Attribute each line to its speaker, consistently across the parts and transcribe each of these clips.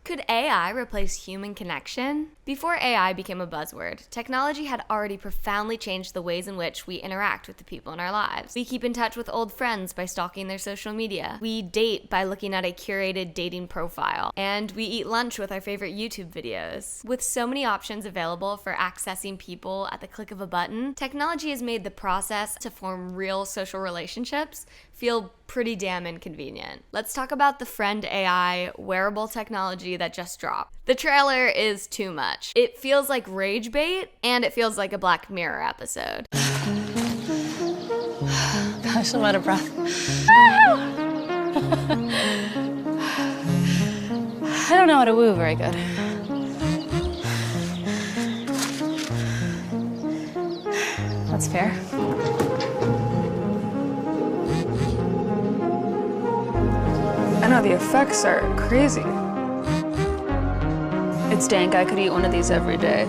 Speaker 1: Could AI replace human connection? Before AI became a buzzword, technology had already profoundly changed the ways in which we interact with the people in our lives. We keep in touch with old friends by stalking their social media. We date by looking at a curated dating profile. And we eat lunch with our favorite YouTube videos. With so many options available for accessing people at the click of a button, technology has made the process to form real social relationships feel pretty damn inconvenient. Let's talk about the Friend AI wearable technology that just dropped. The trailer is too much. It feels like rage bait, and it feels like a Black Mirror episode.
Speaker 2: Gosh, I'm out of breath. I don't know how to woo very good. That's fair.
Speaker 3: I know the effects are crazy. It's dank. I could eat one of these every day.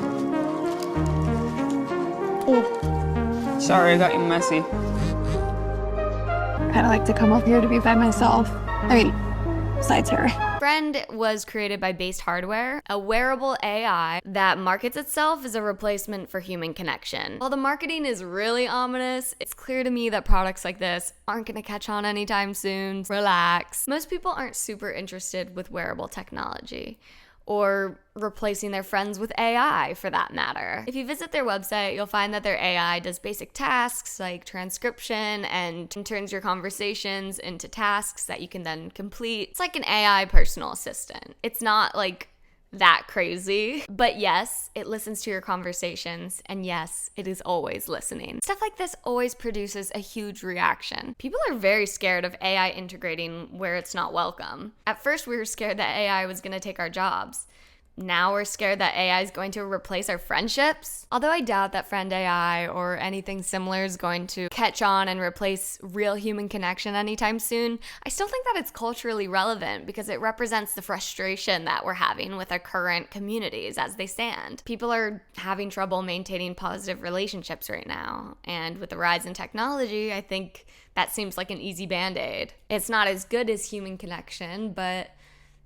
Speaker 3: Oh, sorry, I got you messy.
Speaker 4: I kind of like to come up here to be by myself. I mean, besides her.
Speaker 1: Friend was created by Based Hardware, a wearable AI that markets itself as a replacement for human connection. While the marketing is really ominous, it's clear to me that products like this aren't gonna catch on anytime soon. Relax. Most people aren't super interested with wearable technology, or replacing their friends with AI for that matter. If you visit their website, you'll find that their AI does basic tasks like transcription and turns your conversations into tasks that you can then complete. It's like an AI personal assistant. It's not like that crazy, but yes, it listens to your conversations, and yes, it is always listening. Stuff like this always produces a huge reaction. People are very scared of AI integrating where it's not welcome. At first, we were scared that AI was going to take our jobs. Now we're scared that AI is going to replace our friendships. Although I doubt that Friend AI or anything similar is going to catch on and replace real human connection anytime soon, I still think that it's culturally relevant because it represents the frustration that we're having with our current communities as they stand. People are having trouble maintaining positive relationships right now, and with the rise in technology, I think that seems like an easy band-aid. It's not as good as human connection, but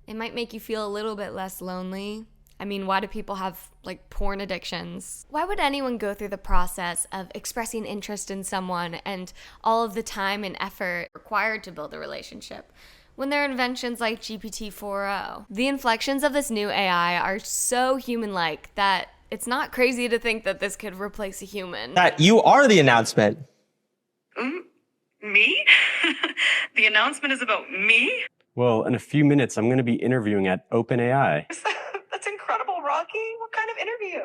Speaker 1: it might make you feel a little bit less lonely. I mean, why do people have, porn addictions? Why would anyone go through the process of expressing interest in someone and all of the time and effort required to build a relationship when there are inventions like GPT-4o? The inflections of this new AI are so human-like that it's not crazy to think that this could replace a human.
Speaker 5: That you are the announcement.
Speaker 6: Me? The announcement is about me?
Speaker 7: Well, in a few minutes, I'm going to be interviewing at OpenAI.
Speaker 6: That's incredible, Rocky. What kind of interview?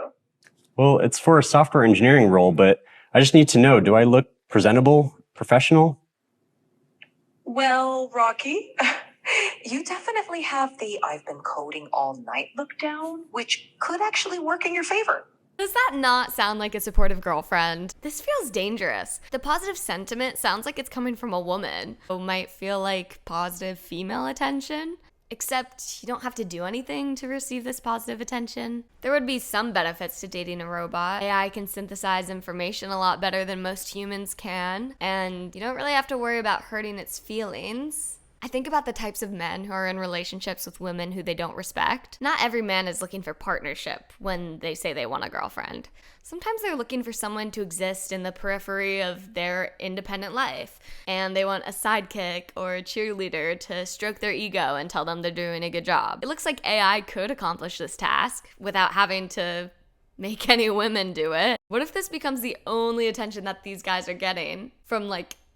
Speaker 7: Well, it's for a software engineering role, but I just need to know, do I look presentable, professional?
Speaker 6: Well, Rocky, you definitely have the I've been coding all night look down, which could actually work in your favor.
Speaker 1: Does that not sound like a supportive girlfriend? This feels dangerous. The positive sentiment sounds like it's coming from a woman, who might feel like positive female attention. Except you don't have to do anything to receive this positive attention. There would be some benefits to dating a robot. AI can synthesize information a lot better than most humans can, and you don't really have to worry about hurting its feelings. I think about the types of men who are in relationships with women who they don't respect. Not every man is looking for partnership when they say they want a girlfriend. Sometimes they're looking for someone to exist in the periphery of their independent life, and they want a sidekick or a cheerleader to stroke their ego and tell them they're doing a good job. It looks like AI could accomplish this task without having to make any women do it. What if this becomes the only attention that these guys are getting from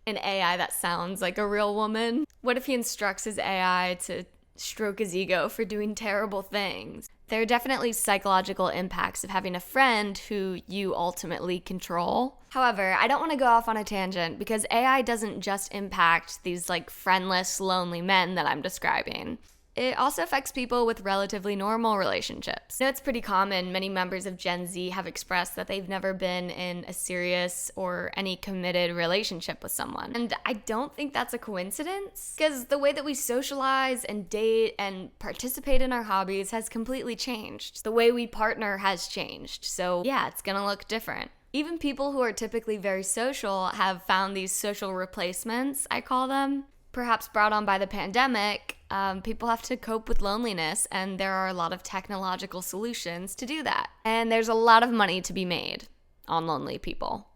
Speaker 1: an AI that sounds like a real woman? What if he instructs his AI to stroke his ego for doing terrible things? There are definitely psychological impacts of having a friend who you ultimately control. However, I don't want to go off on a tangent because AI doesn't just impact these friendless, lonely men that I'm describing. It also affects people with relatively normal relationships. I know it's pretty common. Many members of Gen Z have expressed that they've never been in a serious or any committed relationship with someone. And I don't think that's a coincidence, because the way that we socialize and date and participate in our hobbies has completely changed. The way we partner has changed. So yeah, it's gonna look different. Even people who are typically very social have found these social replacements, I call them, perhaps brought on by the pandemic, People have to cope with loneliness, and there are a lot of technological solutions to do that. And there's a lot of money to be made on lonely people,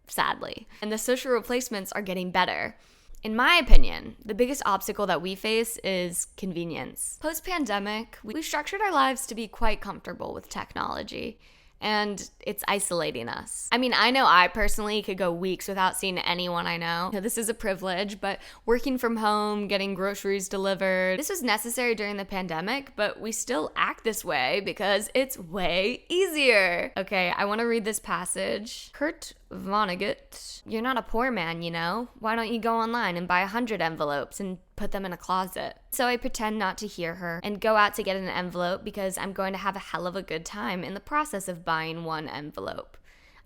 Speaker 1: sadly. And the social replacements are getting better. In my opinion, the biggest obstacle that we face is convenience. Post-pandemic, we've structured our lives to be quite comfortable with technology, and it's isolating us. I mean, I know I personally could go weeks without seeing anyone I know. This is a privilege, but working from home, getting groceries delivered, this was necessary during the pandemic, but we still act this way because it's way easier. Okay, I want to read this passage. Kurt Vonnegut, you're not a poor man, you know? Why don't you go online and buy 100 envelopes and put them in a closet? So I pretend not to hear her and go out to get an envelope because I'm going to have a hell of a good time in the process of buying one envelope.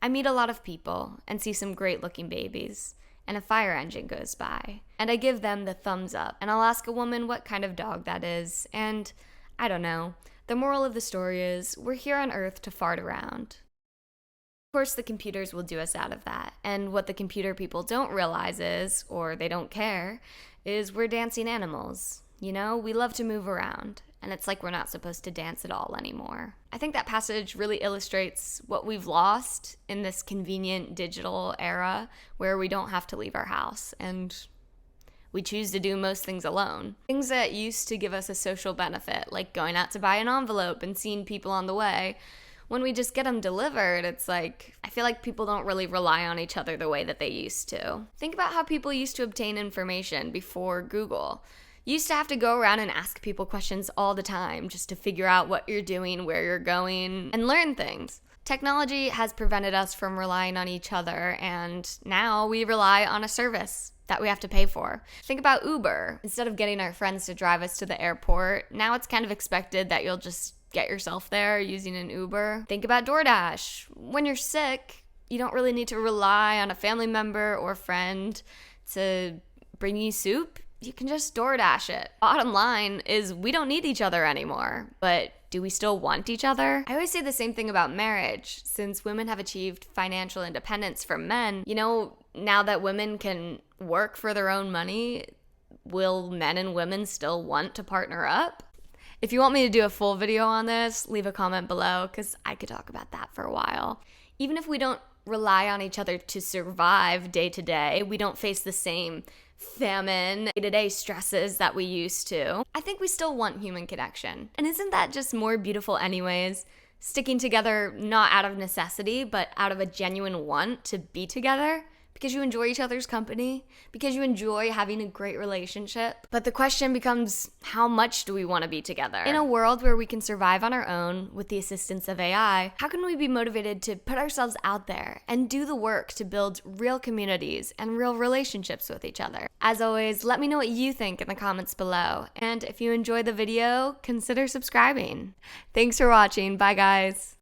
Speaker 1: I meet a lot of people and see some great looking babies, and a fire engine goes by, and I give them the thumbs up, and I'll ask a woman what kind of dog that is, and I don't know. The moral of the story is, we're here on Earth to fart around. Of course, the computers will do us out of that. And what the computer people don't realize is, or they don't care, is we're dancing animals. You know, we love to move around, and it's like we're not supposed to dance at all anymore. I think that passage really illustrates what we've lost in this convenient digital era where we don't have to leave our house, and we choose to do most things alone. Things that used to give us a social benefit, like going out to buy an envelope and seeing people on the way, when we just get them delivered, it's like, I feel like people don't really rely on each other the way that they used to. Think about how people used to obtain information before Google. You used to have to go around and ask people questions all the time just to figure out what you're doing, where you're going, and learn things. Technology has prevented us from relying on each other, and now we rely on a service that we have to pay for. Think about Uber. Instead of getting our friends to drive us to the airport, now it's kind of expected that you'll just get yourself there using an Uber. Think about DoorDash. When you're sick, you don't really need to rely on a family member or friend to bring you soup. You can just DoorDash it. Bottom line is we don't need each other anymore, but do we still want each other? I always say the same thing about marriage. Since women have achieved financial independence from men, you know, now that women can work for their own money, will men and women still want to partner up? If you want me to do a full video on this, leave a comment below because I could talk about that for a while. Even if we don't rely on each other to survive day to day, we don't face the same famine, day-to-day stresses that we used to, I think we still want human connection. And isn't that just more beautiful anyways? Sticking together not out of necessity, but out of a genuine want to be together? Because you enjoy each other's company, because you enjoy having a great relationship. But the question becomes, how much do we want to be together? In a world where we can survive on our own with the assistance of AI, how can we be motivated to put ourselves out there and do the work to build real communities and real relationships with each other? As always, let me know what you think in the comments below. And if you enjoyed the video, consider subscribing. Thanks for watching. Bye, guys.